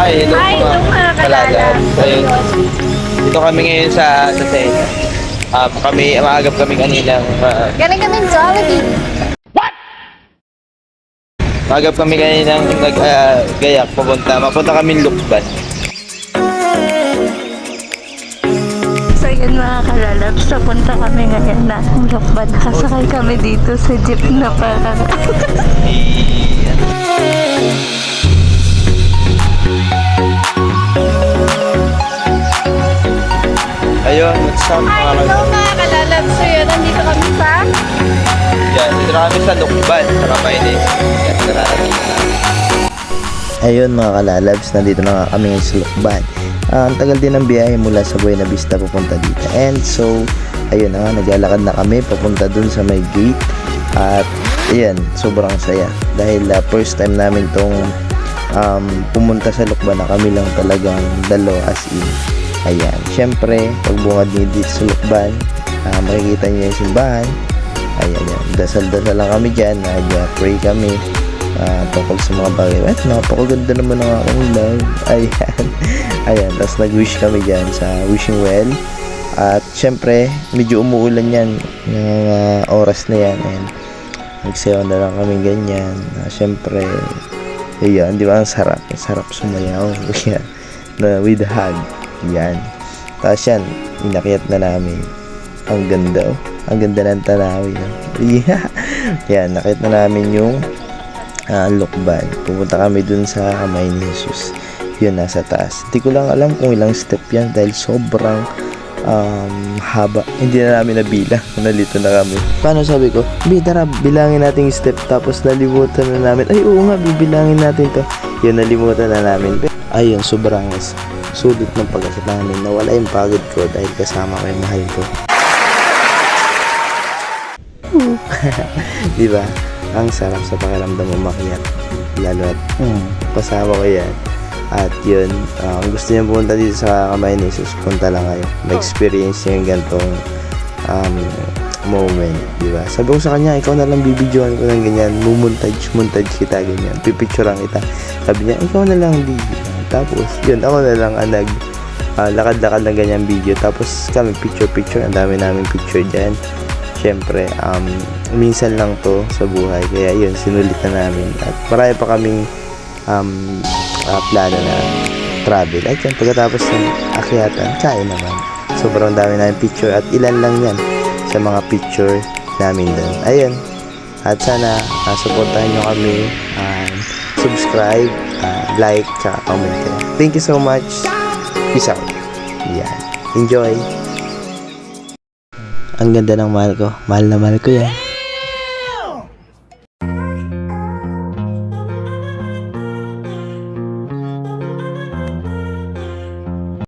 Hi, hello Hi, mga hello mga kalala. kalala. Ayun, dito kami ngayon sa Sena. Maagap kami kaninang, Galing kami Jollibee. maagap kami kaninang gayak mapunta kami Lukban. So yun mga kalalabs, punta kami ngayon na Lukban. Kasakay kami dito sa jeep na parang Ayun, what's up mga Hi, hello mga kalalabs. So yun, nandito kami sa Yan, dito na kami sa Lukban, sa Kapainis. Yan, tara. Ayun mga kalalabs, nandito na nga kami ngayon sa Lukban. Ang tagal din ng biyahe mula sa Buena Vista papunta dito. And so, ayun na nga, naglalakad na kami papunta dun sa may gate. At ayan, sobrang saya. Dahil first time namin tong pumunta sa Lukban na kami lang talagang dalo as in. Ayan, syempre, pagbungad niyo dito sa Lukban, makikita niyo yung simbahan. Ayan, yan. Dasal-dasal lang kami dyan. Nag-pray kami tungkol sa mga bagay. At napakaganda naman ng akong love. Ayan. Ayan. Tapos nag-wish kami dyan sa wishing well. At syempre, medyo umuulan yan. Yung oras na yan. And nagsayaw na lang kami ganyan. Syempre, ayan. Di ba? Ang sarap. Ang sarap sumayaw. Ayan. Na with hug. Yan. Tapos yan. Inakyat na namin. Ang ganda oh. Ang ganda ng tanawin. Yeah. Yan, nakita na namin yung Lukban. Pupunta kami dun sa kamay ni Jesus. Yun, nasa taas. Hindi ko lang alam kung ilang step yan dahil sobrang haba. Hindi na namin nabilang. Nalito na kami. Paano sabi ko? Tara, bilangin natin yung step. Tapos nalimutan na namin. Ay, oo nga, bibilangin natin to. Yun, nalimutan na namin. Ayun, sobrang sulit ng pag-asat namin. Nawala yung pagod ko dahil kasama ko yung mahal ko. Diba? Ang sarap sa pakiramdam umakyat. Lalo at kasama ko yan. At yun, kung gusto niyo pumunta dito sa kamay ni Jesus, punta lang kayo. Ma-experience niyo yung gantong moment. Diba? Sabi ko sa kanya, ikaw na lang bibidyoan ko ng ganyan. Montage kita ganyan. Pipicturean kita. Sabi niya, ikaw na lang Tapos, yun, ako na lang ang lakad-lakad ng ganyan video. Tapos kami picture. Ang dami namin picture dyan. Siyempre, minsan lang to sa buhay. Kaya yun, sinulitan namin. At marami pa kaming plano na travel. At yan, pagkatapos ng akyatan, kain naman. Sobrang dami namin picture. At ilan lang yan sa mga picture namin doon. Ayun. At sana, supportahan nyo kami. Subscribe, like, tsaka comment kayo. Thank you so much. Peace out. Yan. Enjoy. Ang ganda ng mahal ko. Mahal na mahal ko yan.